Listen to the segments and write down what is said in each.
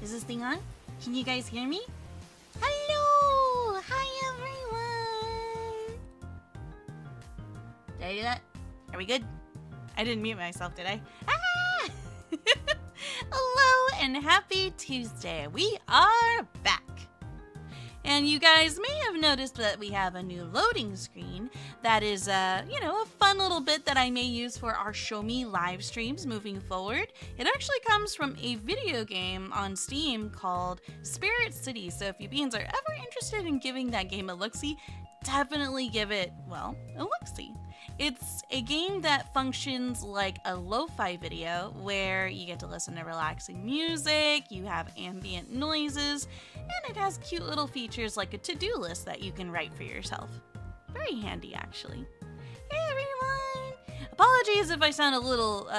Is this thing on? Can you guys hear me? Hello! Hi, everyone! Did I do that? Are we good? I didn't mute myself, did I? Ah! Hello and happy Tuesday. We are back. And you guys may have noticed that we have a new loading screen that is, a fun little bit that I may use for our Show Me live streams moving forward. It actually comes from a video game on Steam called Spirit City. So if you beans are ever interested in giving that game a look-see, definitely give it, well, a look-see. It's a game that functions like a lo-fi video where you get to listen to relaxing music, you have ambient noises, and it has cute little features like a to-do list that you can write for yourself. Very handy, actually. Hey, everyone! Apologies if I sound a little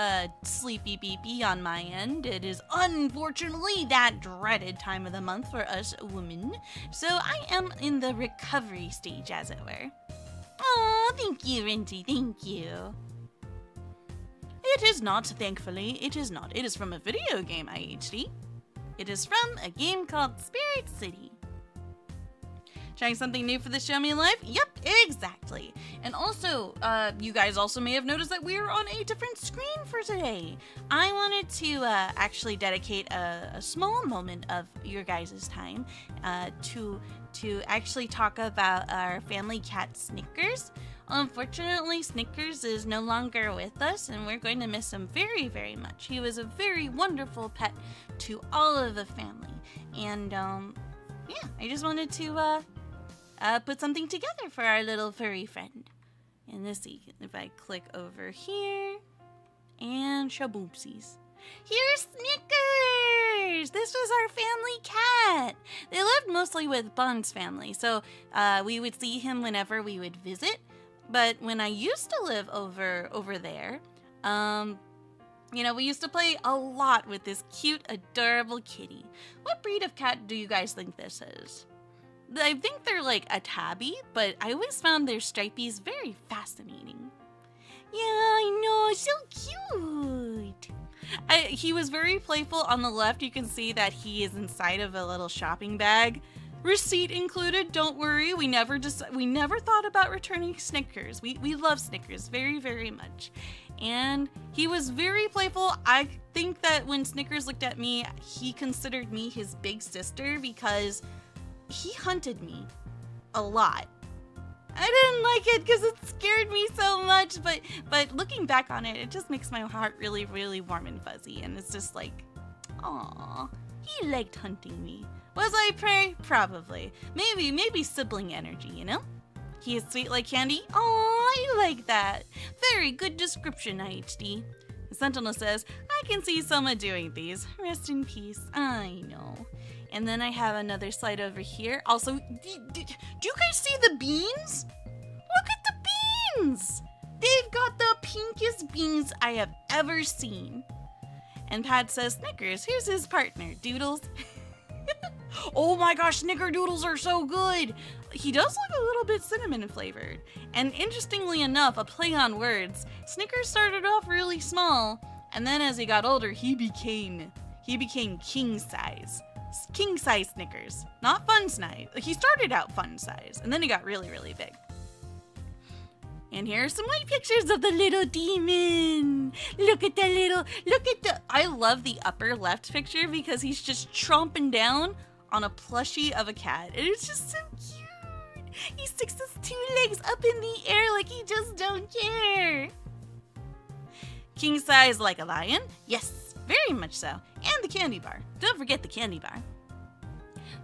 sleepy beepy on my end. It is unfortunately that dreaded time of the month for us women, so I am in the recovery stage, as it were. Aw, thank you, Rinty, thank you. It is not, thankfully, it is not. It is from a video game, IHD. It is from a game called Spirit City. Trying something new for the Show Me Live? Yep, exactly. And also, you guys also may have noticed that we're on a different screen for today. I wanted to actually dedicate a small moment of your guys' time to actually talk about our family cat Snickers. Unfortunately, Snickers is no longer with us, and we're going to miss him very, very much. He was a very wonderful pet to all of the family. And, yeah, I just wanted to put something together for our little furry friend. And let's see, if I click over here, and shaboopsies. Here's Snickers! This was our family cat. They lived mostly with Bond's family, so we would see him whenever we would visit. But when I used to live over there, we used to play a lot with this cute, adorable kitty. What breed of cat do you guys think this is? I think they're like a tabby, but I always found their stripies very fascinating. Yeah, I know, so cute. He was very playful. On the left, you can see that he is inside of a little shopping bag. Receipt included, don't worry. We never thought about returning Snickers. We love Snickers very, very much. And he was very playful. I think that when Snickers looked at me, he considered me his big sister because he hunted me a lot. I didn't like it because it scared me so much, but looking back on it, it just makes my heart really, really warm and fuzzy, and it's just like, aw, he liked hunting me. Was I prey? Probably. Maybe sibling energy, you know? He is sweet like candy? Aw, I like that. Very good description, IHD. The Sentinel says, I can see Sohma doing these. Rest in peace. I know. And then I have another slide over here. Also, do you guys see the beans? Look at the beans! They've got the pinkest beans I have ever seen. And Pad says, Snickers, here's his partner, Doodles. Oh my gosh, Snickerdoodles are so good! He does look a little bit cinnamon flavored. And interestingly enough, a play on words, Snickers started off really small, and then as he got older, he became king size. King size Snickers, not fun size. He started out fun size, and then he got really, really big. And here are some white pictures of the little demon. I love the upper left picture because he's just chomping down on a plushie of a cat. And it's just so cute. He sticks his two legs up in the air like he just don't care. King size like a lion? Yes, very much so. And the candy bar. Don't forget the candy bar.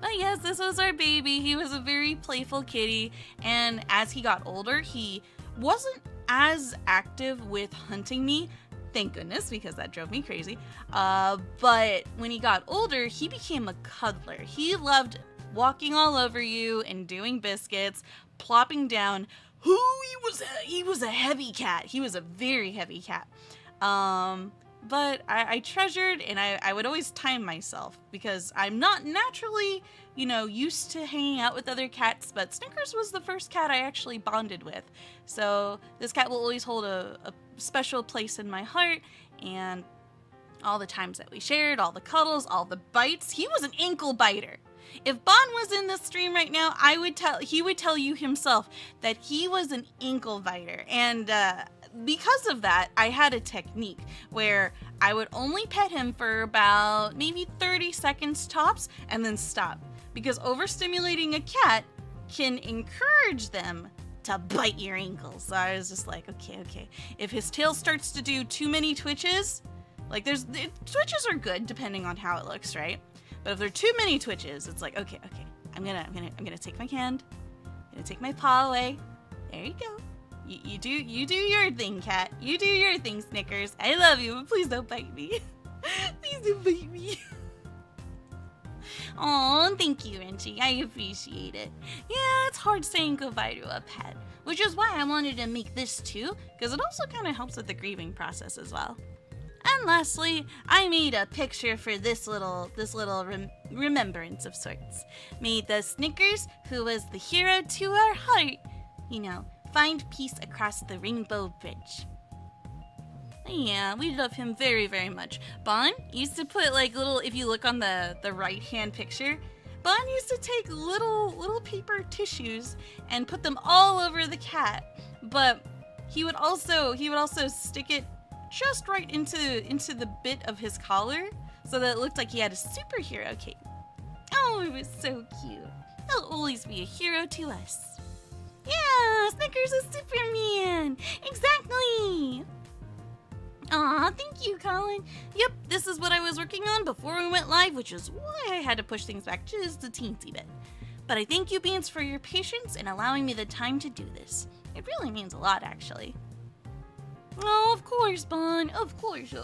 But yes, this was our baby. He was a very playful kitty. And as he got older, he wasn't as active with hunting me. Thank goodness, because that drove me crazy. But when he got older, he became a cuddler. He loved walking all over you and doing biscuits, plopping down. He was a heavy cat. He was a very heavy cat. But I treasured, and I would always time myself because I'm not naturally, used to hanging out with other cats, but Snickers was the first cat I actually bonded with. So this cat will always hold a special place in my heart, and All the times that we shared, all the cuddles, all the bites. He was an ankle biter. If Bon was in the stream right now, he would tell you himself that he was an ankle biter. And because of that, I had a technique where I would only pet him for about maybe 30 seconds tops and then stop. Because overstimulating a cat can encourage them to bite your ankles. So I was just like, okay. If his tail starts to do too many twitches, like twitches are good depending on how it looks, right? But if there are too many twitches, it's like, okay. I'm gonna take my hand. I'm gonna take my paw away. There you go. You do your thing, cat. You do your thing, Snickers. I love you, but please don't bite me. Please don't bite me. Aw, thank you, Renchi. I appreciate it. Yeah, it's hard saying goodbye to a pet, which is why I wanted to make this too, because it also kind of helps with the grieving process as well. And lastly, I made a picture for this little remembrance of sorts. Made the Snickers, who was the hero to our heart, find peace across the rainbow bridge. Yeah, we love him very, very much. Bon used to put if you look on the right-hand picture, Bon used to take little paper tissues and put them all over the cat. But he would also stick it just right into the bit of his collar so that it looked like he had a superhero cape. Oh, it was so cute. He'll always be a hero to us. Yeah, Snickers is Superman! Exactly! Aw, thank you, Colin. Yep, this is what I was working on before we went live, which is why I had to push things back just a teensy bit. But I thank you, Beans, for your patience and allowing me the time to do this. It really means a lot, actually. Oh, of course, Bon. Of course.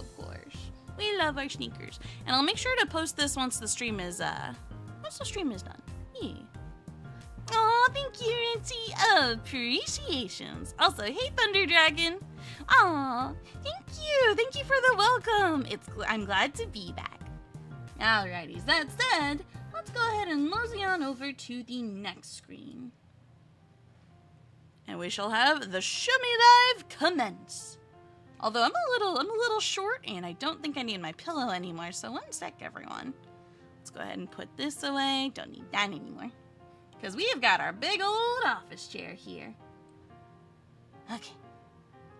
We love our Snickers. And I'll make sure to post this once the stream is, done. Yeah. Aw, thank you, Rinty. Appreciations. Also, hey, Thunder Dragon. Aw, thank you. Thank you for the welcome. I'm glad to be back. Alrighty, that said, let's go ahead and mosey on over to the next screen. And we shall have the Shimmy Dive commence. Although I'm a little short, and I don't think I need my pillow anymore, so one sec, everyone. Let's go ahead and put this away. Don't need that anymore. Because we have got our big old office chair here. Okay.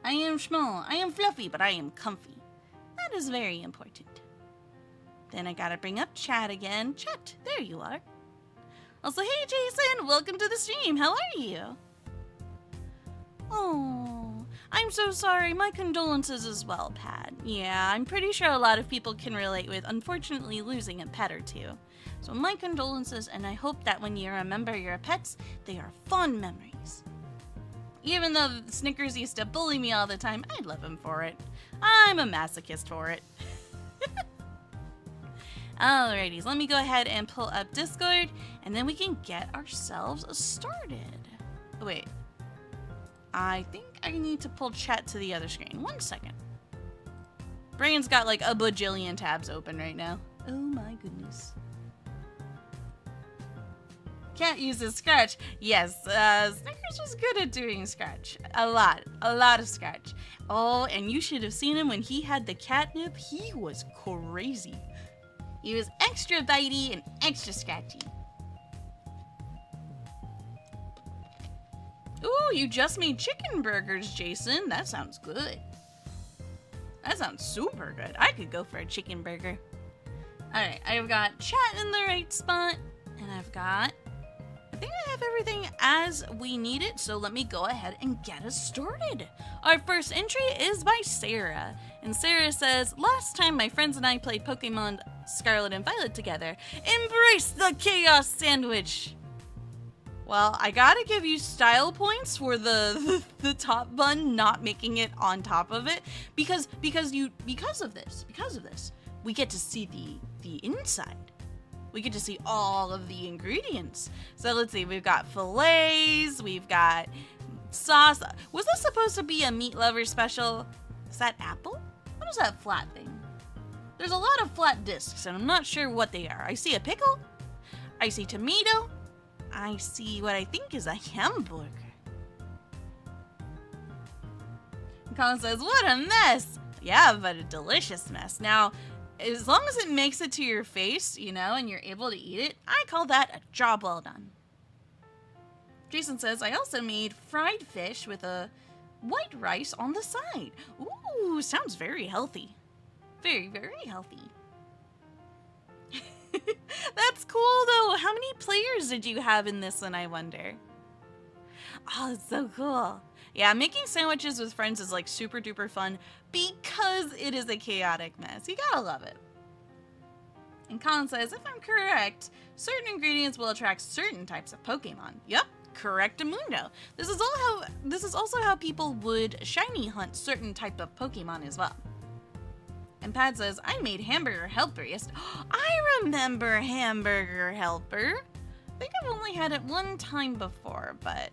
I am small, I am fluffy, but I am comfy. That is very important. Then I gotta bring up chat again. Chat, there you are. Also, hey Jason, welcome to the stream. How are you? Oh, I'm so sorry. My condolences as well, Pat. Yeah, I'm pretty sure a lot of people can relate with, unfortunately, losing a pet or two. So my condolences, and I hope that when you remember your pets, they are fond memories. Even though Snickers used to bully me all the time, I love him for it. I'm a masochist for it. Alrighty, let me go ahead and pull up Discord, and then we can get ourselves started. Wait. I think I need to pull chat to the other screen. 1 second. Brain's got like a bajillion tabs open right now. Oh my goodness. Cat uses Scratch. Yes, Snickers was good at doing Scratch. A lot of Scratch. Oh, and you should have seen him when he had the catnip. He was crazy. He was extra bitey and extra scratchy. Ooh, you just made chicken burgers, Jason. That sounds good. That sounds super good. I could go for a chicken burger. Alright, I've got chat in the right spot. And I think I have everything as we need it, so let me go ahead and get us started. Our first entry is by Sarah. And Sarah says, last time my friends and I played Pokemon Scarlet and Violet together, embrace the Chaos Sandwich! Well, I gotta give you style points for the top bun not making it on top of it because of this, we get to see the inside. We get to see all of the ingredients. So let's see, we've got fillets, we've got sauce. Was this supposed to be a meat lover special? Is that apple? What is that flat thing? There's a lot of flat discs and I'm not sure what they are. I see a pickle, I see tomato, I see what I think is a hamburger. Colin says, what a mess. Yeah, but a delicious mess. Now, as long as it makes it to your face, you know, and you're able to eat it, I call that a job well done. Jason says, I also made fried fish with a white rice on the side. Ooh, sounds very healthy. Very, very healthy. That's cool, though. How many players did you have in this one, I wonder? Oh, it's so cool. Yeah, making sandwiches with friends is like super duper fun because it is a chaotic mess. You gotta love it. And Colin says, if I'm correct, certain ingredients will attract certain types of Pokemon. Yep, correctamundo. This is also how people would shiny hunt certain type of Pokemon as well. And Pat says, I made Hamburger Helper yesterday. I remember Hamburger Helper. I think I've only had it one time before, but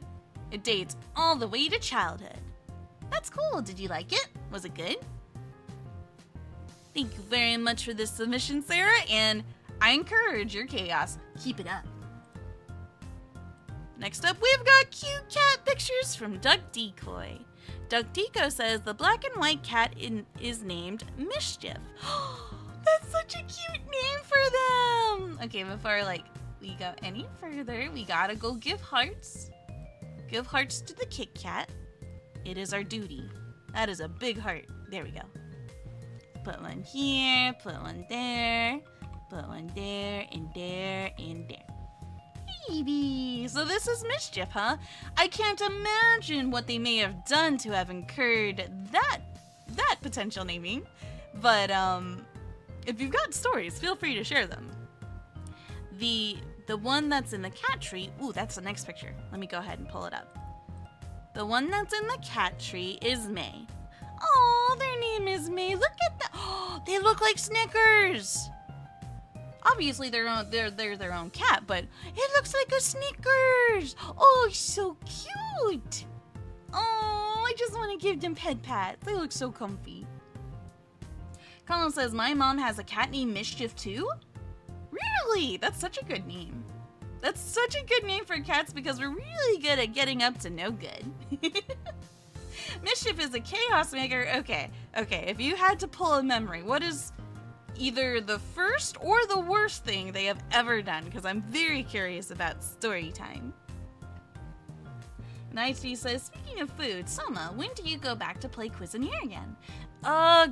it dates all the way to childhood. That's cool. Did you like it? Was it good? Thank you very much for this submission, Sarah, and I encourage your chaos. Keep it up. Next up, we've got cute cat pictures from Duck Decoy. Duck Deco says the black and white cat is named Mischief. That's such a cute name for them. Okay, before we go any further, we gotta go give hearts. Give hearts to the Kit Kat. It is our duty. That is a big heart. There we go. Put one here, put one there, put one there, and there, and there. Baby. So this is Mischief, huh? I can't imagine what they may have done to have incurred that potential naming. But if you've got stories, feel free to share them. The one that's in the cat tree, ooh, that's the next picture. Let me go ahead and pull it up. The one that's in the cat tree is May. Oh, their name is May. Look at that. Oh, they look like Snickers. Obviously, they're their own cat, but it looks like a Snickers. Oh, so cute. Oh, I just want to give them pet pats. They look so comfy. Colin says, my mom has a cat named Mischief too? Really? That's such a good name. That's such a good name for cats because we're really good at getting up to no good. Mischief is a chaos maker. Okay. If you had to pull a memory, what is either the first or the worst thing they have ever done? Because I'm very curious about story time. Nicey says, speaking of food, Sohma, when do you go back to play Cuisinaire again?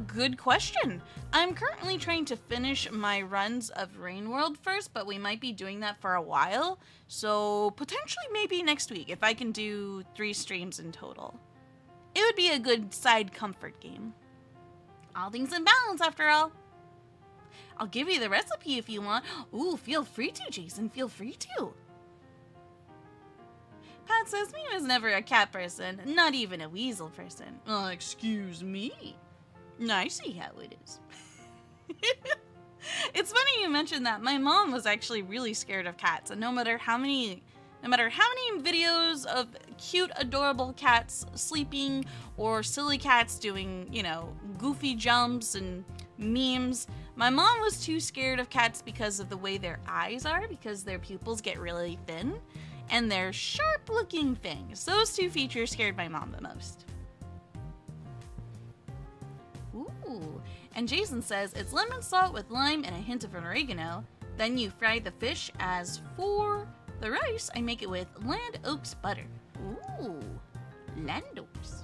Good question. I'm currently trying to finish my runs of Rain World first, but we might be doing that for a while. So potentially maybe next week if I can do 3 streams in total. It would be a good side comfort game. All things in balance after all. I'll give you the recipe if you want. Ooh, feel free to, Jason. Feel free to. Pat says me was never a cat person, not even a weasel person. Oh, excuse me. I see how it is. It's funny you mentioned that. My mom was actually really scared of cats, and no matter how many videos of cute, adorable cats sleeping or silly cats doing, goofy jumps and memes, my mom was too scared of cats because of the way their eyes are, because their pupils get really thin, and their sharp-looking fangs. Those 2 features scared my mom the most. Ooh, and Jason says it's lemon salt with lime and a hint of oregano. Then you fry the fish. As for the rice, I make it with land oaks butter. Ooh, land oaks.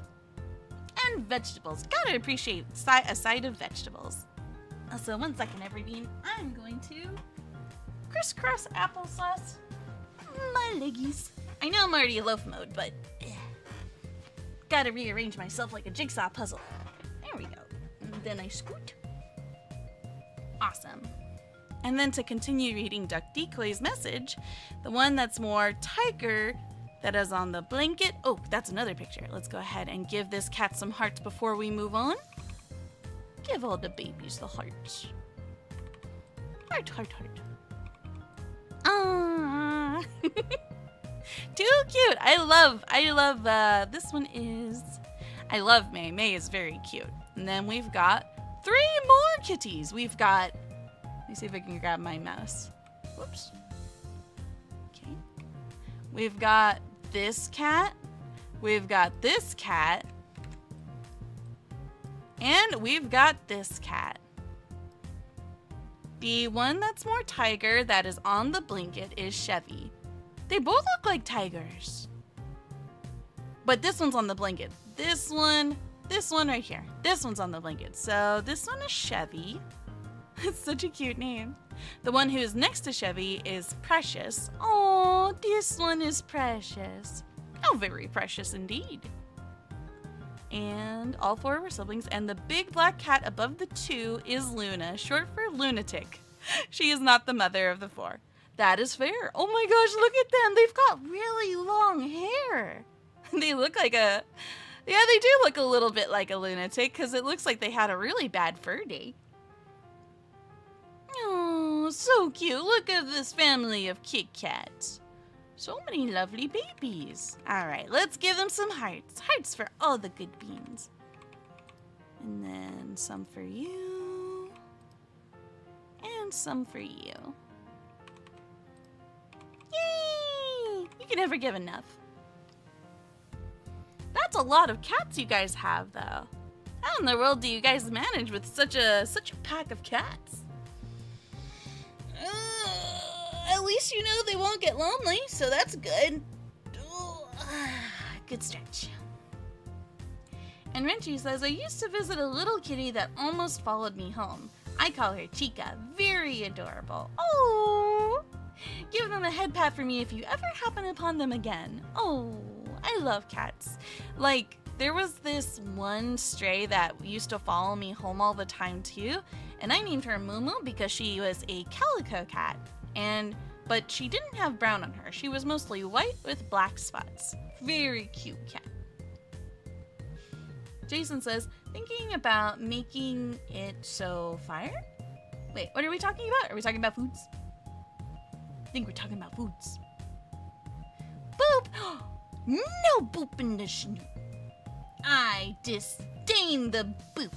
And vegetables. Gotta appreciate a side of vegetables. So 1 second, everybean. I'm going to crisscross applesauce my leggies. I know I'm already in loaf mode, but gotta rearrange myself like a jigsaw puzzle. There we go. And then I scoot. Awesome. And then to continue reading Duck Decoy's message, the one that's more tiger, that is on the blanket. Oh, that's another picture. Let's go ahead and give this cat some hearts before we move on. Give all the babies the hearts. Heart, heart, heart. Ah. Too cute. I love, this one is, I love May. May is very cute. And then we've got 3 more kitties. We've got, let me see if I can grab my mouse. Whoops. Okay. We've got this cat. We've got this cat. And we've got this cat. The one that's more tiger that is on the blanket is Chevy. They both look like tigers. But this one's on the blanket. This one right here. This one's on the blanket. So this one is Chevy. It's such a cute name. The one who is next to Chevy is Precious. Oh, this one is Precious. Oh, very precious indeed. And all four were siblings. And the big black cat above the two is Luna, short for lunatic. She is not the mother of the four. That is fair. Oh my gosh, look at them. They've got really long hair. They look like a... Yeah, they do look a little bit like a lunatic because it looks like they had a really bad fur day. Oh, so cute. Look at this family of Kit Kats. So many lovely babies. All right, let's give them some hearts. Hearts for all the good beans. And then some for you. And some for you. Yay! You can never give enough. That's a lot of cats you guys have, though. How in the world do you guys manage with such a pack of cats? At least you know they won't get lonely, so that's good. Good stretch. And Renchi says, I used to visit a little kitty that almost followed me home. I call her Chica. Very adorable. Oh! Give them a head pat for me if you ever happen upon them again. Oh, I love cats. Like, there was this one stray that used to follow me home all the time too, and I named her Moo Moo because she was a calico cat. But she didn't have brown on her. She was mostly white with black spots. Very cute cat. Jason says, thinking about making it so fire? Wait, what are we talking about? Are we talking about foods? I think we're talking about foods. Boop! No boop in the snoot. I disdain the boops.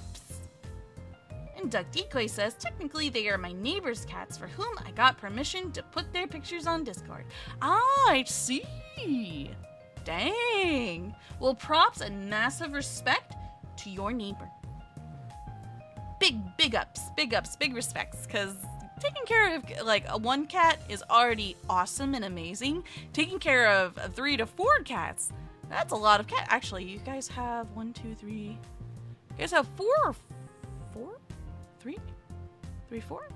And Duck Decoy says, technically they are my neighbor's cats for whom I got permission to put their pictures on Discord. Ah, I see. Dang. Well, props and massive respect to your neighbor. Big ups, big respects, because taking care of, like, one cat is already awesome and amazing. Taking care of 3 to 4 cats, that's a lot of cats. Actually, you guys have 1, 2, 3. You guys have 4 or 4? 3? 3, 4?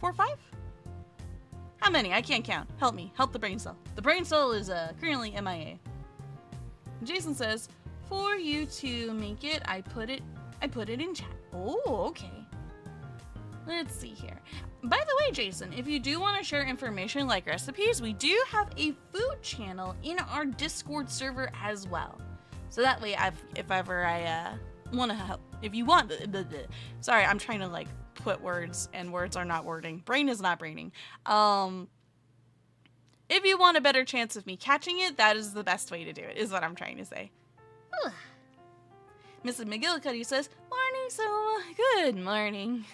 4, 5? How many? I can't count. Help me. Help the brain cell. The brain cell is currently MIA. Jason says, for you to make it, I put it in chat. Oh, okay. Let's see here. By the way, Jason, if you do want to share information like recipes, we do have a food channel in our Discord server as well. So that way, if ever I want to help, if you want, sorry, I'm trying to like put words and words are not wording. Brain is not braining. If you want a better chance of me catching it, that is the best way to do it, is what I'm trying to say. Mrs. McGillicuddy says, morning, Sohma. Good morning.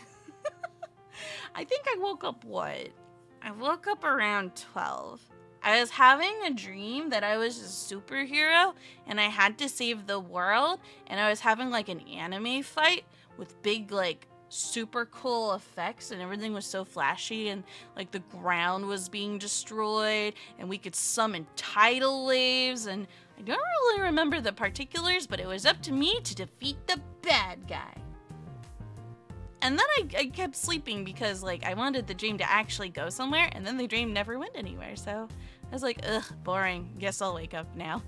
I think I woke up, I woke up around 12. I was having a dream that I was a superhero and I had to save the world, and I was having like an anime fight with big like super cool effects, and everything was so flashy, and like the ground was being destroyed and we could summon tidal waves, and I don't really remember the particulars, but it was up to me to defeat the bad guy. And then I kept sleeping because like I wanted the dream to actually go somewhere, and then the dream never went anywhere. So I was like, ugh, boring. Guess I'll wake up now.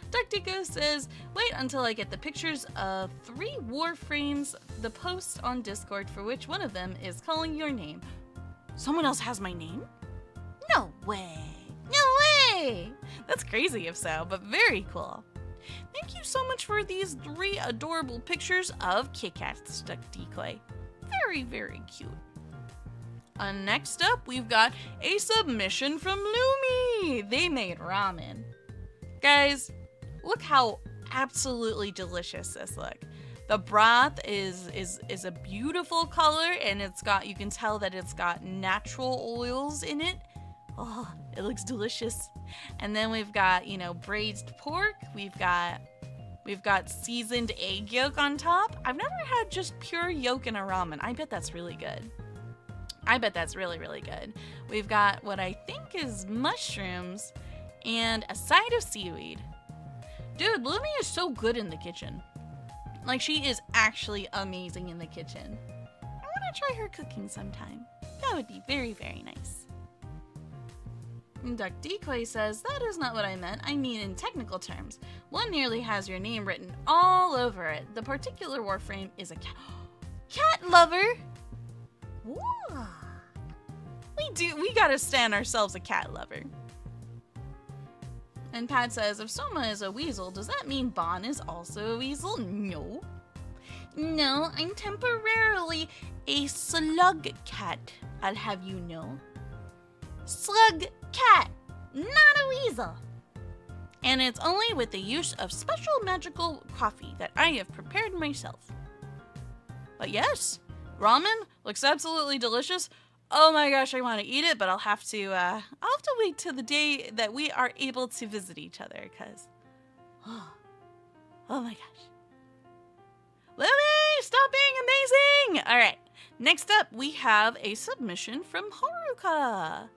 Ductico says, wait until I get the pictures of 3 warframes, the post on Discord for which one of them is calling your name. Someone else has my name? No way. No way. That's crazy if so, but very cool. Thank you so much for these 3 adorable pictures of Kit Kats, Duck Decoy. Very, very cute. Next up, we've got a submission from Lumi. They made ramen. Guys, look how absolutely delicious this looks. The broth is a beautiful color, and you can tell that it's got natural oils in it. Oh, it looks delicious. And then we've got, braised pork. We've got We've got seasoned egg yolk on top. I've never had just pure yolk in a ramen. I bet that's really good. I bet that's really, really good. We've got what I think is mushrooms and a side of seaweed. Dude, Lumi is so good in the kitchen. Like, she is actually amazing in the kitchen. I want to try her cooking sometime. That would be very, very nice. Duck Decoy says, that is not what I meant. I mean in technical terms. One nearly has your name written all over it. The particular warframe is a cat lover. Whoa. We gotta stand ourselves a cat lover. And Pat says, if Sohma is a weasel, does that mean Bon is also a weasel? No. No, I'm temporarily a slug cat, I'll have you know. Slug cat, not a weasel. And it's only with the use of special magical coffee that I have prepared myself. But yes, ramen looks absolutely delicious. Oh my gosh, I want to eat it, but I'll have to wait till the day that we are able to visit each other, because, oh my gosh. Lily, stop being amazing! All right, next up, we have a submission from Haruka.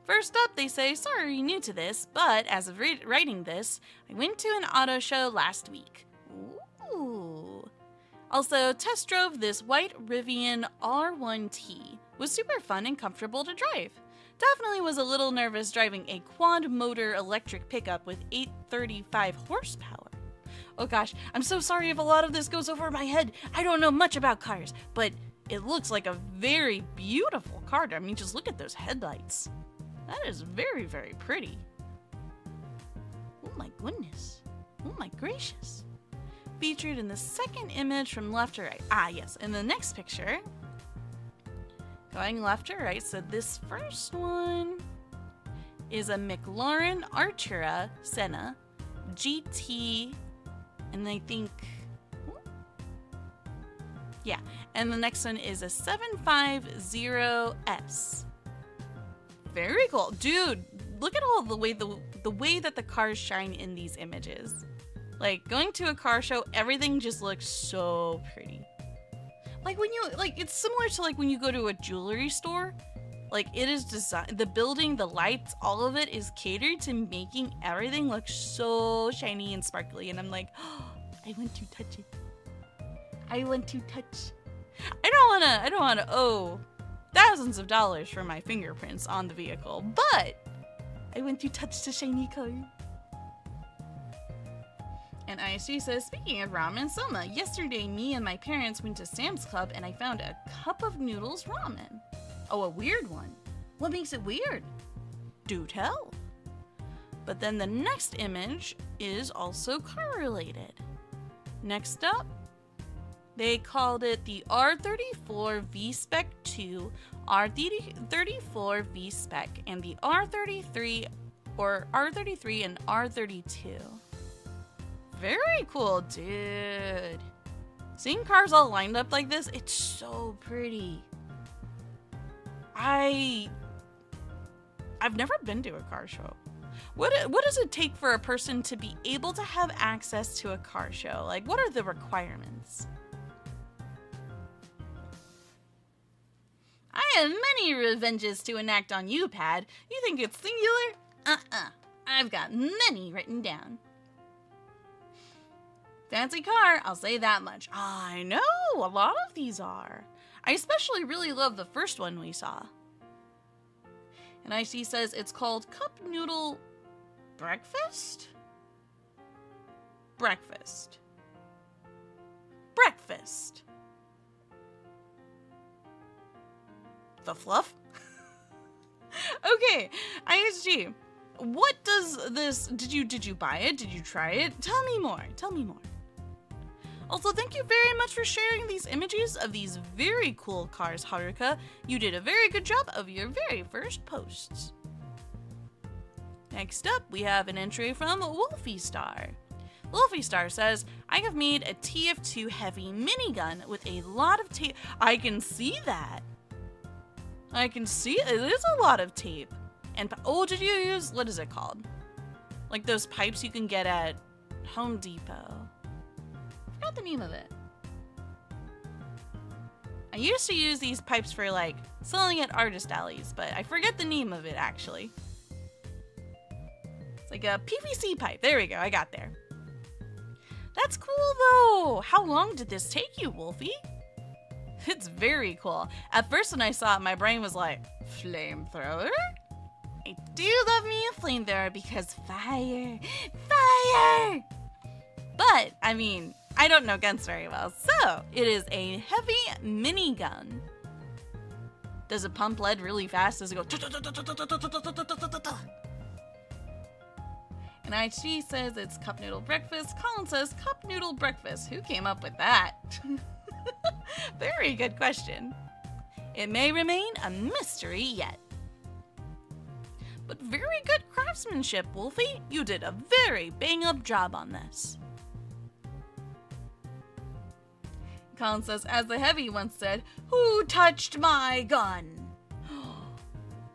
First up, they say, sorry, new to this, but as of writing this, I went to an auto show last week. Ooh. Also, test drove this white Rivian R1T. Was super fun and comfortable to drive. Definitely was a little nervous driving a quad motor electric pickup with 835 horsepower. Oh gosh, I'm so sorry if a lot of this goes over my head. I don't know much about cars, but it looks like a very beautiful car. I mean, just look at those headlights. That is very, very pretty. Oh my goodness. Oh my gracious. Featured in the second image from left to right. Ah, yes, in the next picture, going left to right, so this first one is a McLaren Artura Senna GT, and I think, yeah, and the next one is a 750S. Very cool. Dude, look at all the way that the cars shine in these images. Like, going to a car show, everything just looks so pretty. Like, when you, like, it's similar to, like, when you go to a jewelry store. Like, it is designed, the building, the lights, all of it is catered to making everything look so shiny and sparkly. And I'm like, oh, I want to touch it. I want to touch. I don't wanna owe thousands of dollars for my fingerprints on the vehicle, but I want to touch the shiny car. And ISG says, speaking of ramen, Sohma, yesterday me and my parents went to Sam's Club and I found a cup of noodles ramen. Oh, a weird one. What makes it weird? Do tell. But then the next image is also car related. Next up, they called it the R34 V-Spec 2, R34 V-Spec, and the R33 and R32. Very cool, dude. Seeing cars all lined up like this, it's so pretty. I've never been to a car show. What does it take for a person to be able to have access to a car show? Like, what are the requirements? I have many revenges to enact on you, Pad. You think it's singular? I've got many written down. Fancy car, I'll say that much. I know, a lot of these are. I especially really love the first one we saw. And IC says it's called Cup Noodle Breakfast? Breakfast. Breakfast. The fluff? Okay, ISG. What does this, did you buy it? Did you try it? Tell me more. Tell me more. Also, thank you very much for sharing these images of these very cool cars, Haruka. You did a very good job of your very first posts. Next up, we have an entry from Wolfie Star. Wolfie Star says, I have made a TF2 heavy minigun with a lot of tape. I can see that. I can see it is a lot of tape. And, oh, did you use, what is it called? Like those pipes you can get at Home Depot. Forgot the name of it. I used to use these pipes for like selling at artist alleys, but I forget the name of it actually. It's like a PVC pipe. There we go. I got there. That's cool though. How long did this take you, Wolfie? It's very cool. At first when I saw it, my brain was like, flamethrower? I do love me a flamethrower because fire. Fire! But, I mean, I don't know guns very well, so it is a heavy minigun. Does it pump lead really fast? Does it go? And IHG says it's cup noodle breakfast. Colin says cup noodle breakfast. Who came up with that? Very good question. It may remain a mystery yet. But very good craftsmanship, Wolfie. You did a very bang-up job on this. Colin says, as the heavy once said, who touched my gun?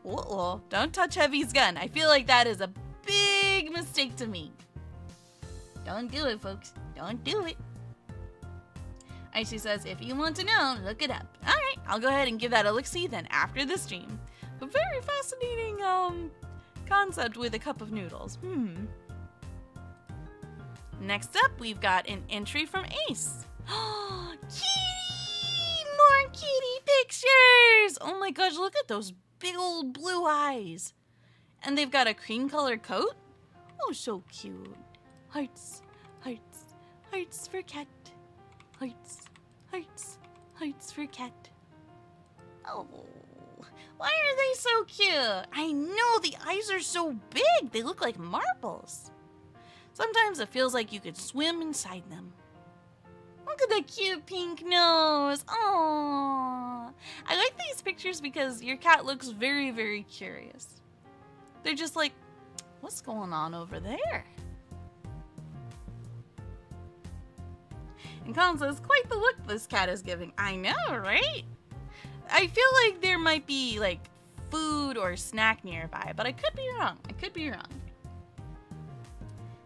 Uh-oh, don't touch Heavy's gun. I feel like that is a big mistake to make. Don't do it, folks. Don't do it. Icy says, if you want to know, look it up. Alright, I'll go ahead and give that a look-see then after the stream. A very fascinating concept with a cup of noodles. Next up, we've got an entry from Ace. Kitty! More kitty pictures! Oh my gosh, look at those big old blue eyes. And they've got a cream colored coat. Oh, so cute. Hearts, hearts, hearts for cat. Hearts, hearts, hearts for cat. Oh, why are they so cute? I know, the eyes are so big. They look like marbles. Sometimes it feels like you could swim inside them. Look at the cute pink nose. Aww. I like these pictures because your cat looks very, very curious. They're just like, what's going on over there? And Colin says, quite the look this cat is giving. I know, right? I feel like there might be like food or snack nearby, but I could be wrong. I could be wrong.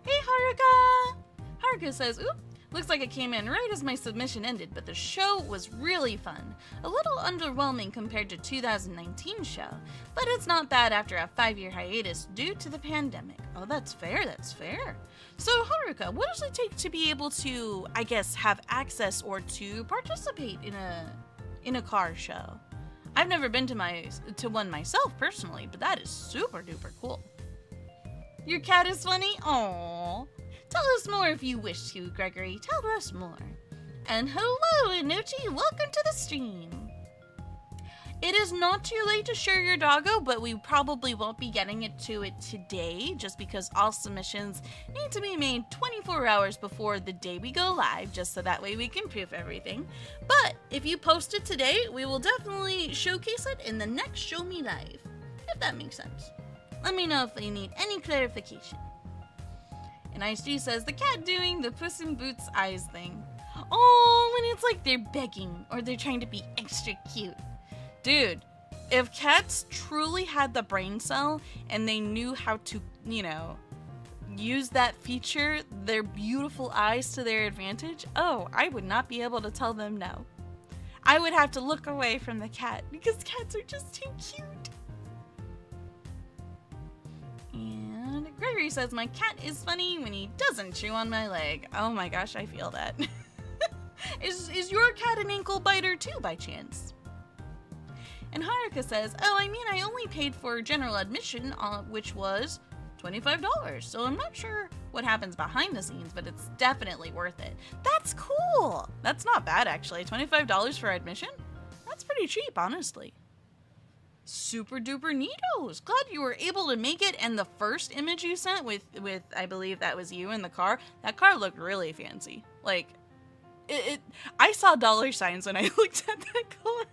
Hey, Haruka! Haruka says, oop, looks like it came in right as my submission ended, but the show was really fun. A little underwhelming compared to 2019 show, but it's not bad after a 5-year hiatus due to the pandemic. Oh, that's fair, that's fair. So, Haruka, what does it take to be able to, I guess, have access or to participate in a car show? I've never been to one myself personally, but that is super duper cool. Your cat is funny? Aww. Tell us more if you wish to, Gregory. Tell us more. And hello, Inuchi. Welcome to the stream. It is not too late to share your doggo, but we probably won't be getting it today, just because all submissions need to be made 24 hours before the day we go live, just so that way we can proof everything. But if you post it today, we will definitely showcase it in the next Show Me Live, if that makes sense. Let me know if you need any clarification. And ISG says, the cat doing the Puss in Boots eyes thing. Oh, when it's like they're begging or they're trying to be extra cute. Dude, if cats truly had the brain cell and they knew how to, use that feature, their beautiful eyes to their advantage, oh, I would not be able to tell them no. I would have to look away from the cat because cats are just too cute. And Gregory says, my cat is funny when he doesn't chew on my leg. Oh my gosh, I feel that. Is your cat an ankle biter too, by chance? And Haruka says, oh, I mean, I only paid for general admission, which was $25. So I'm not sure what happens behind the scenes, but it's definitely worth it. That's cool. That's not bad, actually. $25 for admission? That's pretty cheap, honestly. Super duper neatos. Glad you were able to make it. And the first image you sent with I believe that was you in the car, that car looked really fancy. Like, I saw dollar signs when I looked at that car.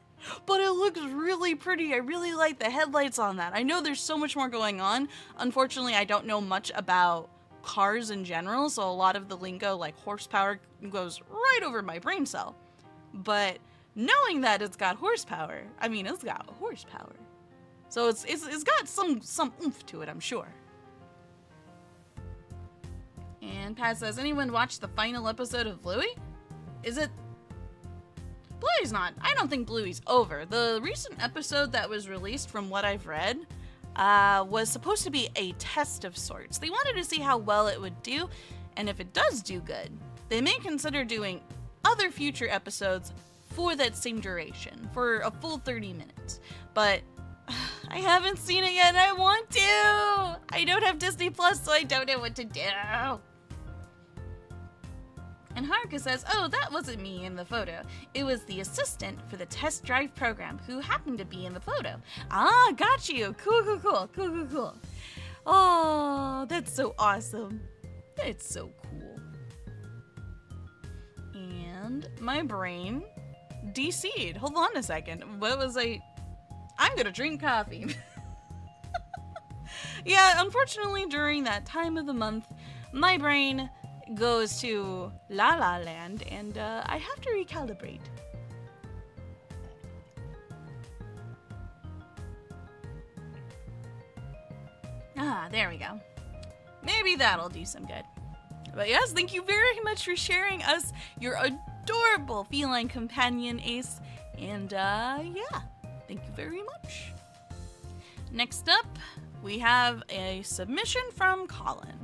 But it looks really pretty. I really like the headlights on that. I know there's so much more going on. Unfortunately, I don't know much about cars in general, so a lot of the lingo, like horsepower, goes right over my brain cell. But knowing that it's got horsepower, I mean, it's got horsepower. So it's got some oomph to it, I'm sure. And Pat says, anyone watch the final episode of Bluey? Is it... Bluey's not. I don't think Bluey's over. The recent episode that was released, from what I've read, was supposed to be a test of sorts. They wanted to see how well it would do, and if it does do good, they may consider doing other future episodes for that same duration, for a full 30 minutes. But I haven't seen it yet, and I want to! I don't have Disney Plus, so I don't know what to do. And Haruka says, oh, that wasn't me in the photo. It was the assistant for the test drive program who happened to be in the photo. Ah, got you. Cool. Oh, that's so awesome. That's so cool. And my brain DC'd. Hold on a second. What was I'm gonna drink coffee. Yeah, unfortunately, during that time of the month, my brain goes to La La Land, and I have to recalibrate. Ah, there we go. Maybe that'll do some good. But yes, thank you very much for sharing us your adorable feline companion, Ace. And yeah, thank you very much. Next up, we have a submission from Colin.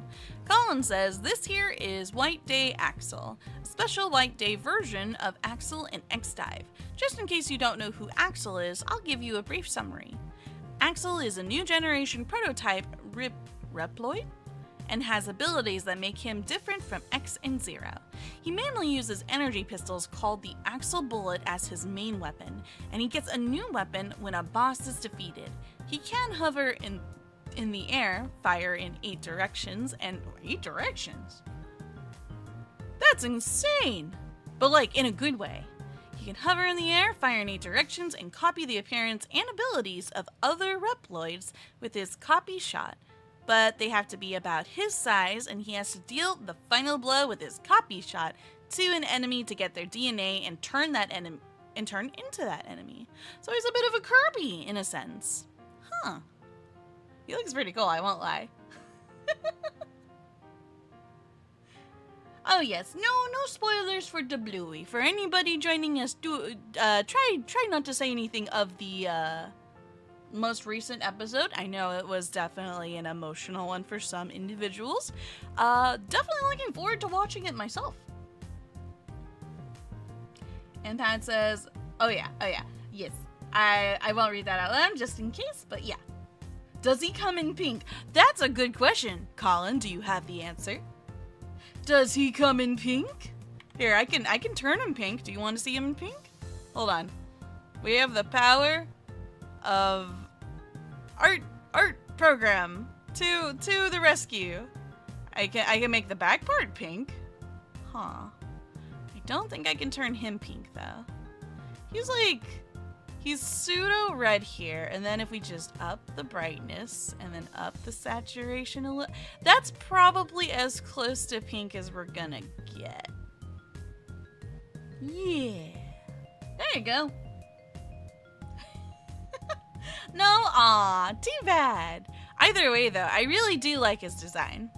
Colin says, this here is White Day Axel, a special White Day version of Axel in X-Dive. Just in case you don't know who Axel is, I'll give you a brief summary. Axel is a new generation prototype Reploid and has abilities that make him different from X and Zero. He mainly uses energy pistols called the Axel Bullet as his main weapon, and he gets a new weapon when a boss is defeated. He can hover in the air, fire in 8 directions, and 8 directions? That's insane! But like, in a good way. He can hover in the air, fire in 8 directions, and copy the appearance and abilities of other Reploids with his copy shot. But they have to be about his size, and he has to deal the final blow with his copy shot to an enemy to get their DNA and turn into that enemy. So he's a bit of a Kirby, in a sense. Huh. He looks pretty cool, I won't lie. Oh yes, no spoilers for the Bluey. For anybody joining us, try not to say anything of the most recent episode. I know it was definitely an emotional one for some individuals. Definitely looking forward to watching it myself. And Pat says, oh yeah, yes. I won't read that out loud just in case, but yeah. Does he come in pink? That's a good question. Colin, do you have the answer? Does he come in pink? Here, I can turn him pink. Do you want to see him in pink? Hold on. We have the power of art program to the rescue. I can make the back part pink. Huh. I don't think I can turn him pink though. He's pseudo red here, and then if we just up the brightness and then up the saturation a little, that's probably as close to pink as we're gonna get. Yeah. There you go. No, too bad. Either way though, I really do like his design.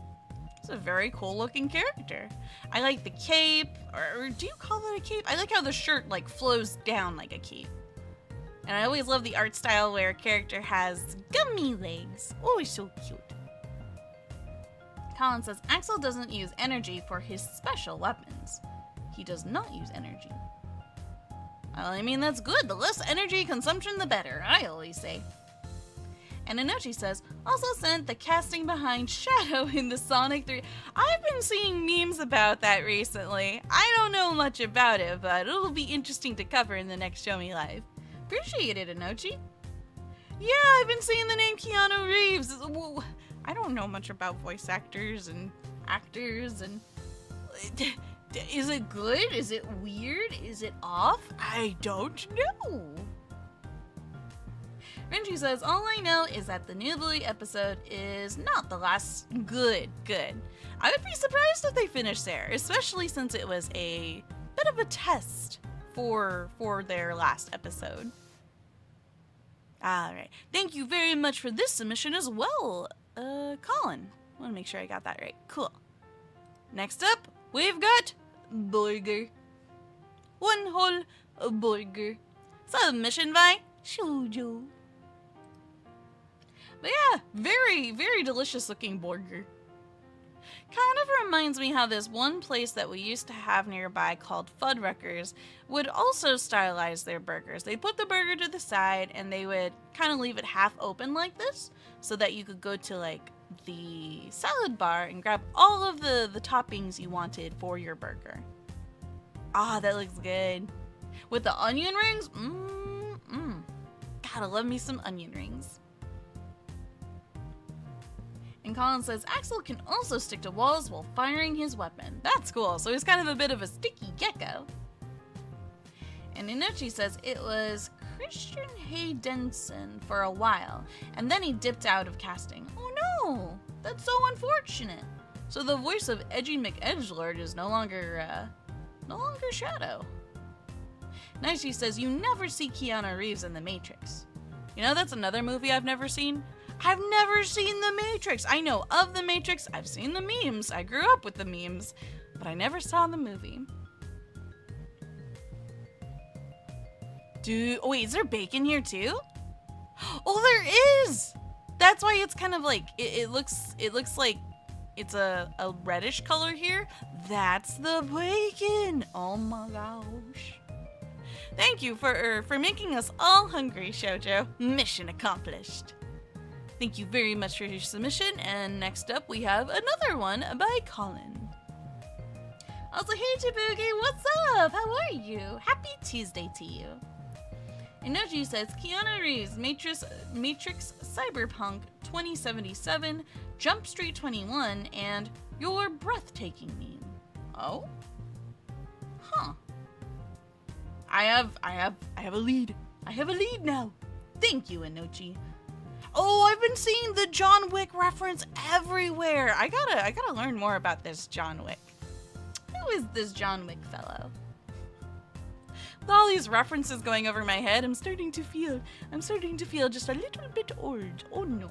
It's a very cool looking character. I like the cape, or do you call it a cape? I like how the shirt like flows down like a cape. And I always love the art style where a character has gummy legs. Oh, it's so cute. Colin says, Axel doesn't use energy for his special weapons. He does not use energy. Well, I mean, that's good. The less energy consumption, the better, I always say. And Inochi says, also sent the casting behind Shadow in the Sonic 3. I've been seeing memes about that recently. I don't know much about it, but it'll be interesting to cover in the next Show Me Live. Appreciate it, Inochi. Yeah, I've been seeing the name Keanu Reeves. I don't know much about voice actors and actors and... Is it good? Is it weird? Is it off? I don't know. Renji says, all I know is that the new Bluey episode is not the last. Good. I would be surprised if they finished there, especially since it was a bit of a test for their last episode. Alright, thank you very much for this submission as well, Colin. I want to make sure I got that right. Cool. Next up, we've got burger. One whole burger. Submission by Shoujo. But yeah, very, very delicious looking burger. Kind of reminds me how this one place that we used to have nearby called Fuddruckers would also stylize their burgers. They'd put the burger to the side and they would kind of leave it half open like this so that you could go to like the salad bar and grab all of the toppings you wanted for your burger. Ah, that looks good. With the onion rings, gotta love me some onion rings. And Colin says Axel can also stick to walls while firing his weapon. That's cool, so he's kind of a bit of a sticky gecko. And Inochi says it was Christian Haydenson for a while, and then he dipped out of casting. Oh no, that's so unfortunate. So the voice of Edgy McEdgelord is no longer Shadow. Naishi says you never see Keanu Reeves in The Matrix. You know, that's another movie I've never seen. I've never seen The Matrix. I know of The Matrix. I've seen the memes. I grew up with the memes, but I never saw the movie. Dude, oh wait, is there bacon here too? Oh, there is! That's why it's kind of like, it looks like it's a reddish color here. That's the bacon! Oh my gosh. Thank you for making us all hungry, Shoujo. Mission accomplished. Thank you very much for your submission, and next up we have another one by Colin. Also, hey Jabugi, what's up? How are you? Happy Tuesday to you. Inoji says, Keanu Reeves, Matrix Cyberpunk 2077, Jump Street 21, and Your Breathtaking meme. Oh? Huh. I have a lead. I have a lead now. Thank you, Inochi. Oh, I've been seeing the John Wick reference everywhere. I gotta learn more about this John Wick. Who is this John Wick fellow? With all these references going over my head, I'm starting to feel just a little bit old. Oh no.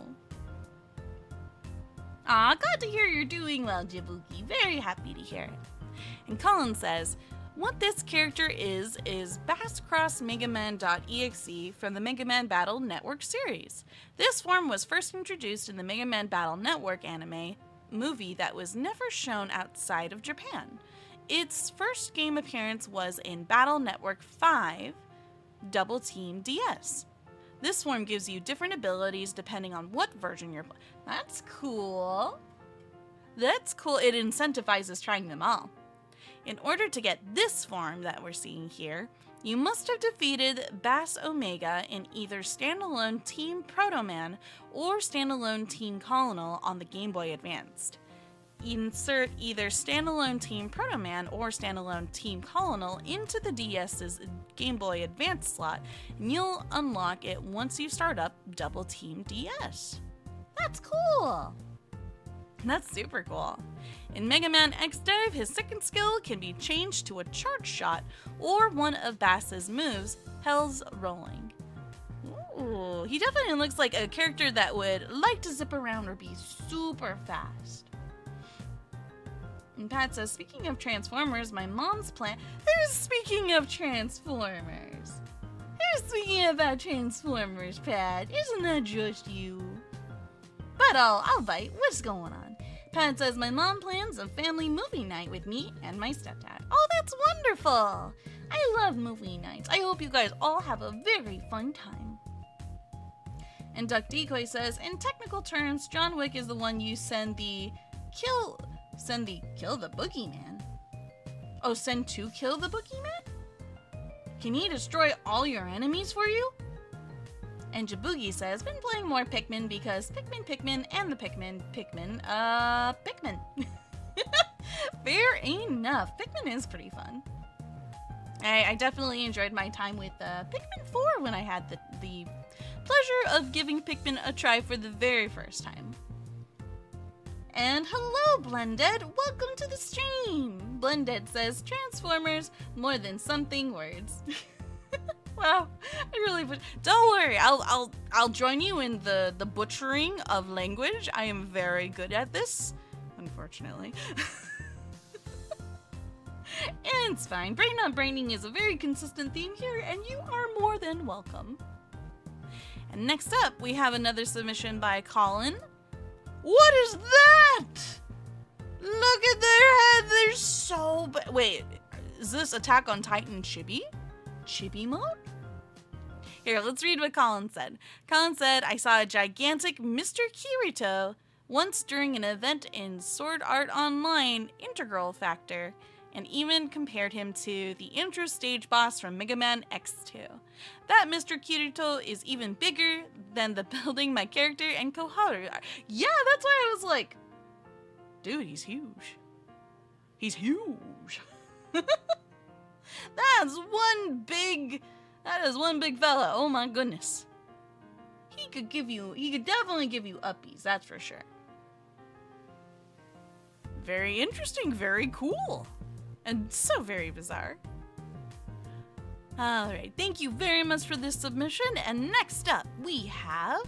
Aw, glad to hear you're doing well, Jabuki. Very happy to hear it. And Colin says, what this character is Basscross Megaman.exe from the Mega Man Battle Network series. This form was first introduced in the Mega Man Battle Network anime movie that was never shown outside of Japan. Its first game appearance was in Battle Network 5 Double Team DS. This form gives you different abilities depending on what version you're playing. That's cool. That's cool. It incentivizes trying them all. In order to get this form that we're seeing here, you must have defeated Bass Omega in either standalone Team Proto-Man or standalone Team Colonel on the Game Boy Advanced. Insert either standalone Team Proto-Man or standalone Team Colonel into the DS's Game Boy Advance slot, and you'll unlock it once you start up Double Team DS. That's cool! That's super cool. In Mega Man X-Dive, his second skill can be changed to a charge shot or one of Bass's moves, Hell's Rolling. Ooh, he definitely looks like a character that would like to zip around or be super fast. And Pat says, speaking of Transformers, my mom's plan. Who's speaking of Transformers? Who's speaking about Transformers, Pat? Isn't that just you? But I'll bite. What's going on? Pat says, my mom plans a family movie night with me and my stepdad. Oh, that's wonderful. I love movie nights. I hope you guys all have a very fun time. And Duck Decoy says, in technical terms, John Wick is the one you send the kill the boogeyman. Oh, send to kill the boogeyman? Can he destroy all your enemies for you? And Jabugi says, been playing more Pikmin because Pikmin, and the Pikmin. Fair enough. Pikmin is pretty fun. I definitely enjoyed my time with Pikmin 4 when I had the pleasure of giving Pikmin a try for the very first time. And hello, Blended! Welcome to the stream! Blended says, Transformers, more than something words. Wow, I really would. Don't worry, I'll join you in the butchering of language. I am very good at this, unfortunately. It's fine. Brain on braining is a very consistent theme here, and you are more than welcome. And next up, we have another submission by Colin. What is that? Look at their head. They're so wait, is this Attack on Titan Chibi? Chibi mode? Here, let's read what Colin said. Colin said, I saw a gigantic Mr. Kirito once during an event in Sword Art Online Integral Factor, and even compared him to the intro stage boss from Mega Man X2. That Mr. Kirito is even bigger than the building my character and Koharu are. Yeah, that's why I was like, dude, he's huge. He's huge. That is one big fella. Oh my goodness. He could definitely give you uppies, that's for sure. Very interesting, very cool. And so very bizarre. Alright, thank you very much for this submission. And next up, we have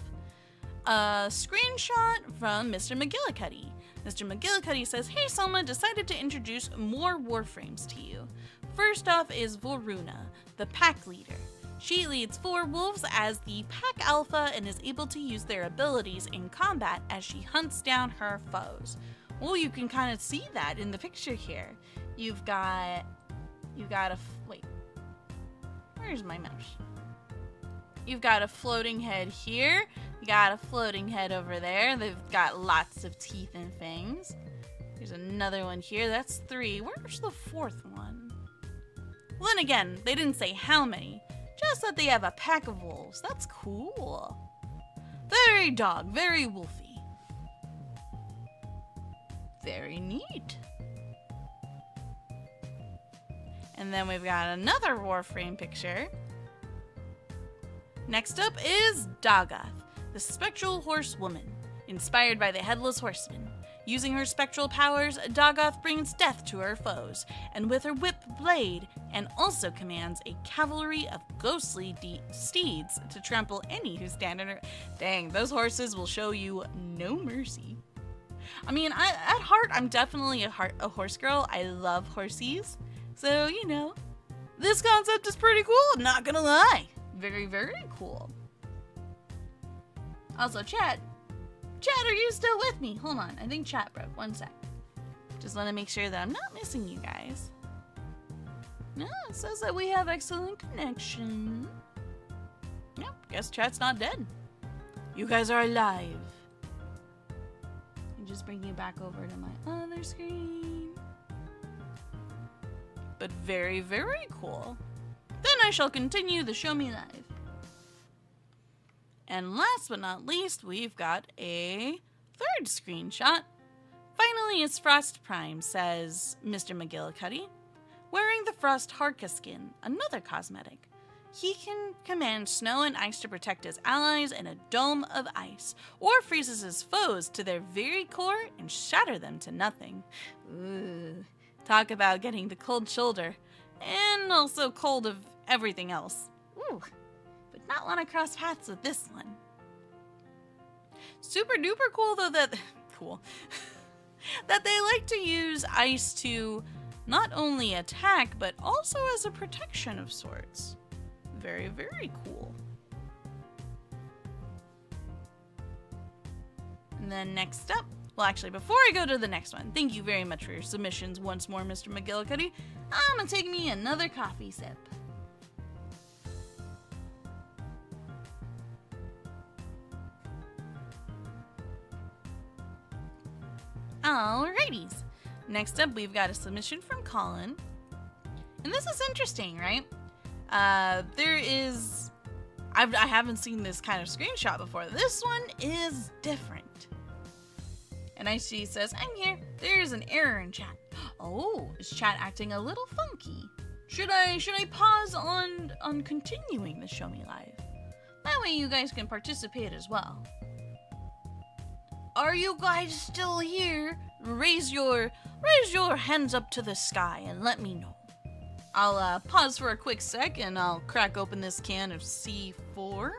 a screenshot from Mr. McGillicuddy. Mr. McGillicuddy says, Hey Sohma, decided to introduce more warframes to you. First off is Voruna, the pack leader. She leads 4 wolves as the pack alpha and is able to use their abilities in combat as she hunts down her foes. Well, you can kind of see that in the picture here. You've got wait, where's my mouse? You've got a floating head here. You got a floating head over there. They've got lots of teeth and fangs. There's another one here. That's 3. Where's the 4th one? Well, then again, they didn't say how many. Just that they have a pack of wolves. That's cool. Very dog, very wolfy. Very neat. And then we've got another Warframe picture. Next up is Dagath, the spectral horsewoman, inspired by the Headless Horseman. Using her spectral powers, Dagath brings death to her foes, and with her whip blade, and also commands a cavalry of ghostly steeds to trample any who stand in her. Dang, those horses will show you no mercy. I mean, at heart, I'm definitely a horse girl. I love horsies. So, you know, this concept is pretty cool, I'm not gonna lie. Very, very cool. Also, chat, are you still with me? Hold on, I think chat broke. One sec. Just want to make sure that I'm not missing you guys. No, it says that we have excellent connection. Yep, guess chat's not dead. You guys are alive. And just bring you back over to my other screen. But very, very cool. Then I shall continue the Show Me Live. And last but not least, we've got a 3rd screenshot. Finally, it's Frost Prime, says Mr. McGillicuddy. Wearing the Frost Harka skin, another cosmetic. He can command snow and ice to protect his allies in a dome of ice, or freezes his foes to their very core and shatter them to nothing. Ooh, talk about getting the cold shoulder, and also cold of everything else. Ooh, but not want to cross paths with this one. Super duper cool though that, cool, that they like to use ice to not only attack, but also as a protection of sorts. Very, very cool. And then next up, well actually before I go to the next one, thank you very much for your submissions once more, Mr. McGillicuddy. I'm gonna take me another coffee sip. Alrighties. Next up, we've got a submission from Colin. And this is interesting, right? I haven't seen this kind of screenshot before. This one is different. And she says, I'm here. There's an error in chat. Oh, is chat acting a little funky? Should I pause on continuing the Show Me Live? That way you guys can participate as well. Are you guys still here? Raise your hands up to the sky and let me know. I'll pause for a quick sec and I'll crack open this can of C4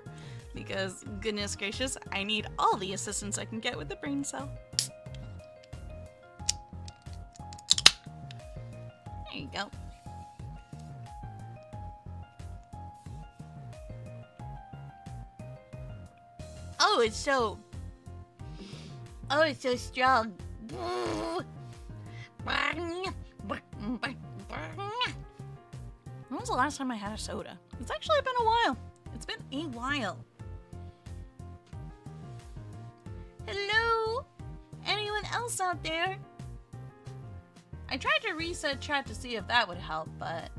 because goodness gracious, I need all the assistance I can get with the brain cell. There you go. Oh, it's so strong. When was the last time I had a soda? It's actually been a while. It's been a while. Hello? Anyone else out there? I tried to reset chat to see if that would help, but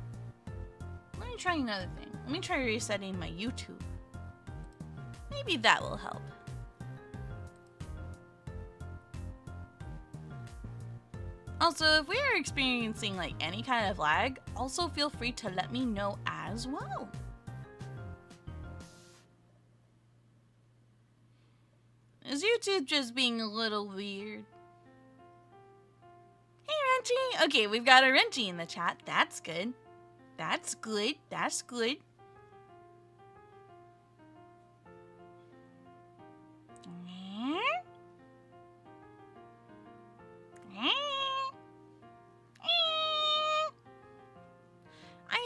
let me try another thing. Let me try resetting my YouTube. Maybe that will help. Also, if we are experiencing like any kind of lag, also feel free to let me know as well. Is YouTube just being a little weird? Hey, Renty! Okay, we've got a Renty in the chat. That's good. That's good. That's good.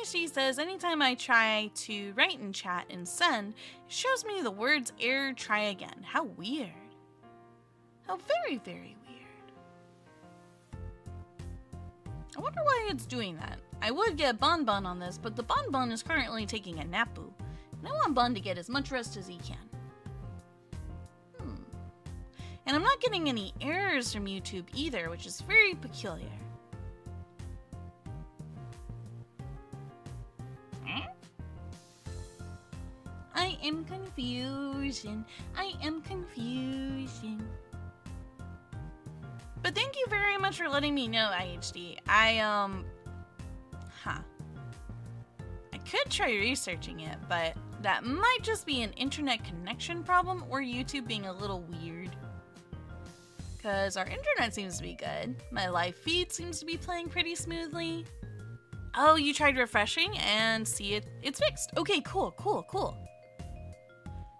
She says, anytime I try to write in chat and send, it shows me the words error, try again. How weird. How very, very weird. I wonder why it's doing that. I would get Bon Bon on this, but the Bon Bon is currently taking a napu. And I want Bon to get as much rest as he can. And I'm not getting any errors from YouTube either, which is very peculiar. I am confusion. I am confusion. But thank you very much for letting me know, IHD. I could try researching it, but that might just be an internet connection problem or YouTube being a little weird. Because our internet seems to be good. My live feed seems to be playing pretty smoothly. Oh, you tried refreshing and see it's fixed. Okay, cool, cool, cool.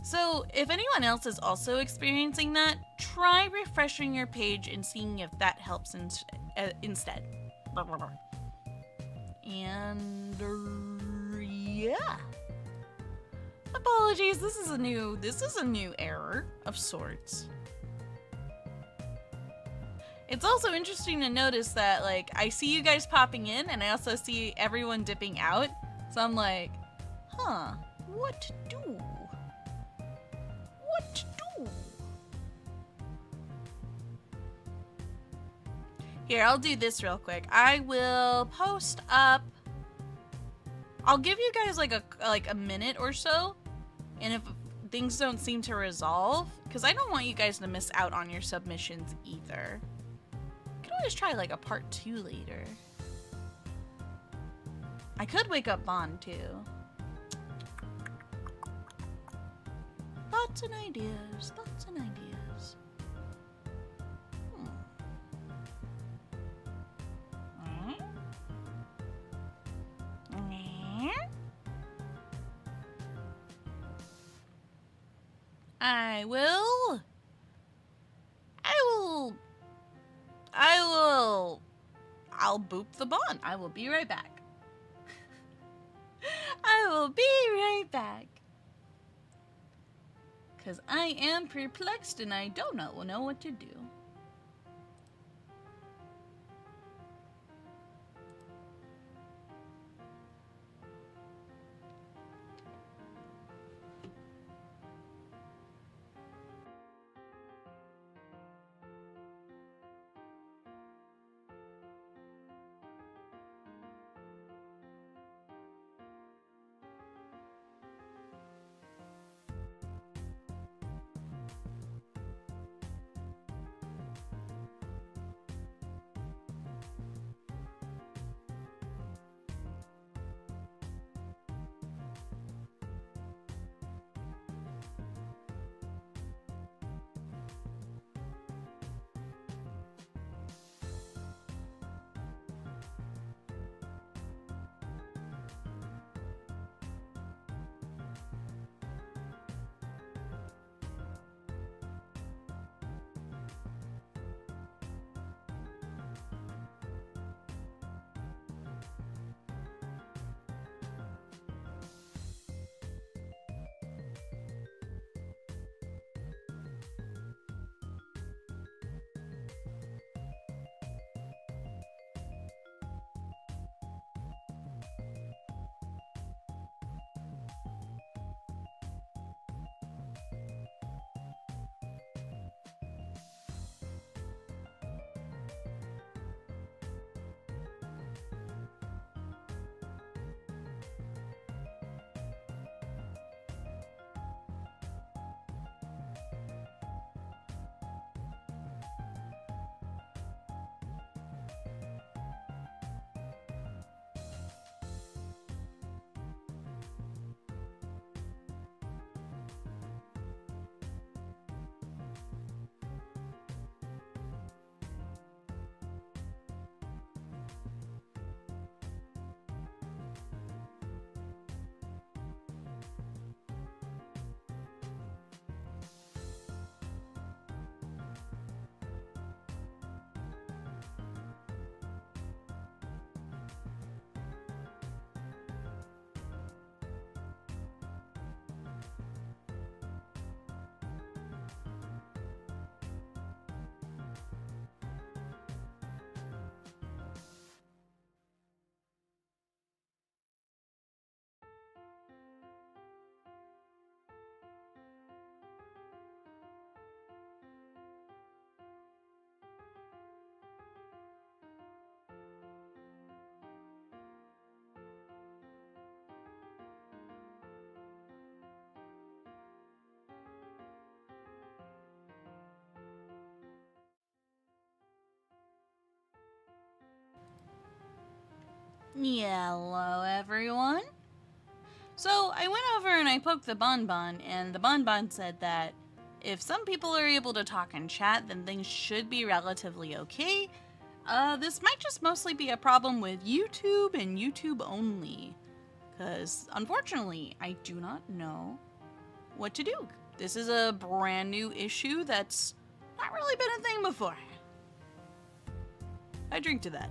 So, if anyone else is also experiencing that, try refreshing your page and seeing if that helps instead. And yeah. Apologies, this is a new error of sorts. It's also interesting to notice that, like, I see you guys popping in and I also see everyone dipping out. So I'm like, huh, what to do? What to do? Here, I'll do this real quick. I will post up. I'll give you guys like a minute or so, and if things don't seem to resolve, because I don't want you guys to miss out on your submissions either. I could always try like a part 2 later. I could wake up Bond too. Thoughts and ideas, thoughts and ideas. I'll boop the bond. I will be right back. I will be right back. Because I am perplexed and I don't know what to do. Hello, everyone. So I went over and I poked the bonbon, and the bonbon said that if some people are able to talk and chat, then things should be relatively okay. This might just mostly be a problem with YouTube and YouTube only. Because, unfortunately, I do not know what to do. This is a brand new issue that's not really been a thing before. I drink to that.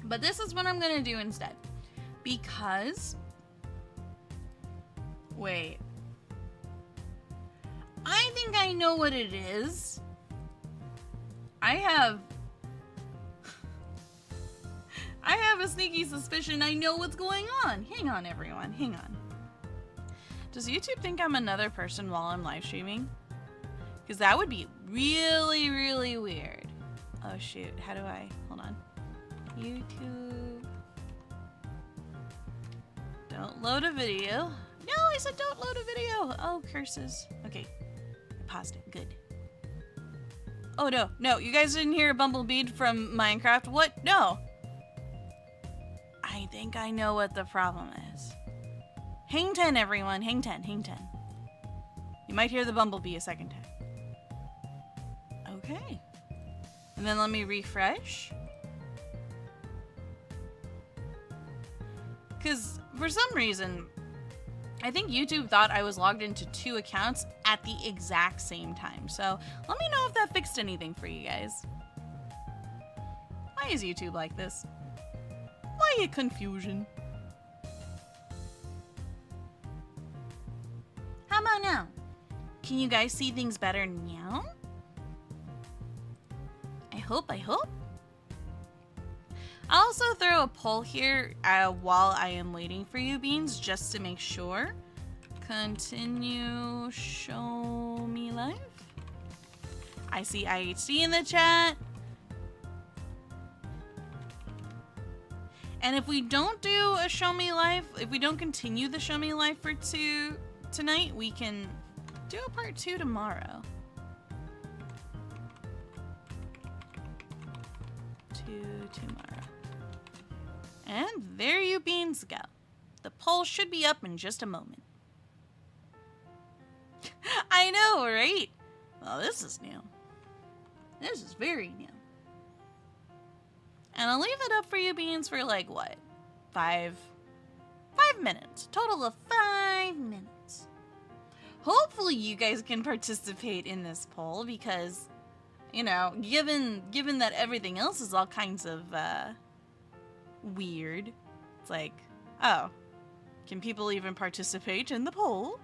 But this is what I'm gonna do instead. Because... Wait. I think I know what it is. I have a sneaky suspicion I know what's going on. Hang on, everyone. Hang on. Does YouTube think I'm another person while I'm live streaming? Because that would be really, really weird. Oh, shoot. How do I... Hold on. YouTube. Don't load a video. No, I said don't load a video. Oh, curses. Okay. I paused it. Good. Oh, no. No, you guys didn't hear a bumblebee from Minecraft? What? No. I think I know what the problem is. Hang 10, everyone. Hang 10. Hang 10. You might hear the bumblebee a second time. Okay. And then let me refresh. Because for some reason, I think YouTube thought I was logged into 2 accounts at the exact same time. So let me know if that fixed anything for you guys. Why is YouTube like this? Why confusion? How about now? Can you guys see things better now? I hope. I'll also throw a poll here while I am waiting for you, Beans, just to make sure. Continue show me live. I see IHC in the chat. And if we don't do a show me live, if we don't continue the show me live for 2 tonight, we can do a part 2 tomorrow. 2 tomorrow. And there you beans go. The poll should be up in just a moment. I know, right? Well, this is new. This is very new. And I'll leave it up for you beans for like what? 5 minutes. Total of 5 minutes. Hopefully you guys can participate in this poll because, you know, given that everything else is all kinds of weird. It's like, oh, can people even participate in the poll?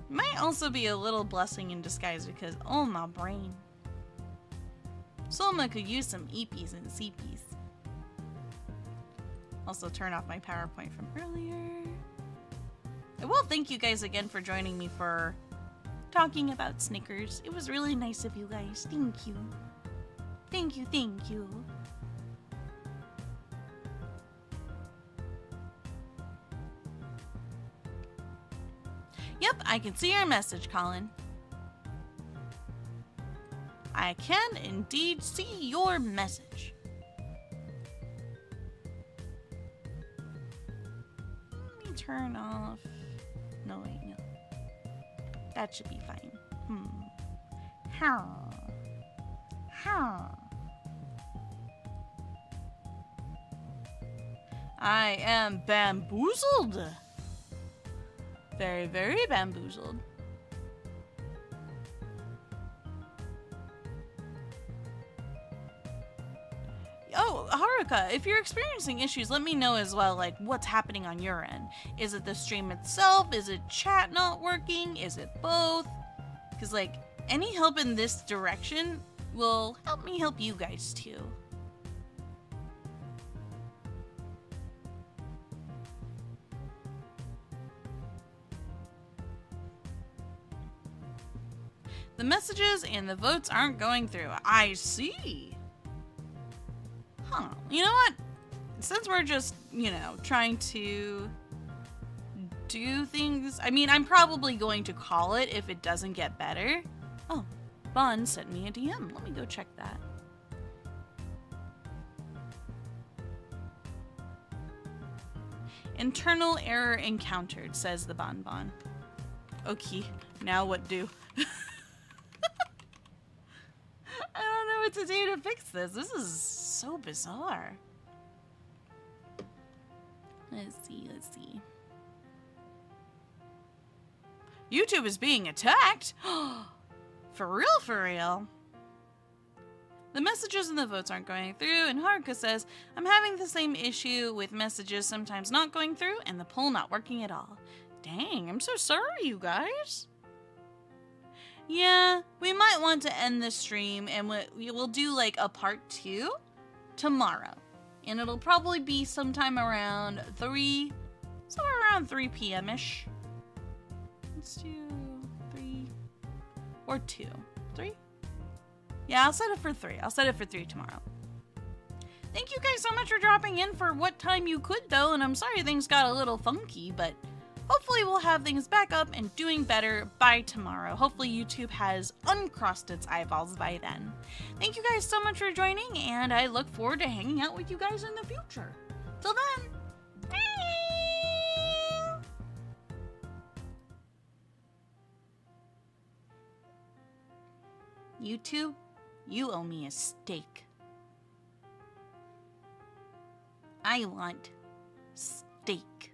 Might also be a little blessing in disguise because, oh, my brain. Sohma could use some EPs and CPs. Also turn off my PowerPoint from earlier. I will thank you guys again for joining me for talking about Snickers. It was really nice of you guys. Thank you. Thank you, thank you. Yep, I can see your message, Colin. I can indeed see your message. Let me turn off... No, wait, no. That should be fine. I am bamboozled. Very, very bamboozled. Oh, Haruka, if you're experiencing issues, let me know as well, like, what's happening on your end. Is it the stream itself? Is it chat not working? Is it both? Because, like, any help in this direction will help me help you guys, too. The messages and the votes aren't going through. I see. Huh. You know what? Since we're just, you know, trying to do things. I mean, I'm probably going to call it if it doesn't get better. Oh, Bun sent me a DM. Let me go check that. Internal error encountered, says the Bonbon. Okay, now what do? I don't know what to do to fix this. This is so bizarre. Let's see. YouTube is being attacked? For real? The messages and the votes aren't going through, and Haruka says, I'm having the same issue with messages sometimes not going through and the poll not working at all. Dang, I'm so sorry, you guys. Yeah, we might want to end the stream, and we'll do like a part 2 tomorrow. And it'll probably be sometime around 3 p.m.-ish. Let's do 3 or 2. 3? Yeah, I'll set it for 3. I'll set it for 3 tomorrow. Thank you guys so much for dropping in for what time you could, though, and I'm sorry things got a little funky, but hopefully we'll have things back up and doing better by tomorrow. Hopefully YouTube has uncrossed its eyeballs by then. Thank you guys so much for joining, and I look forward to hanging out with you guys in the future. Till then, bye! YouTube, you owe me a steak. I want steak.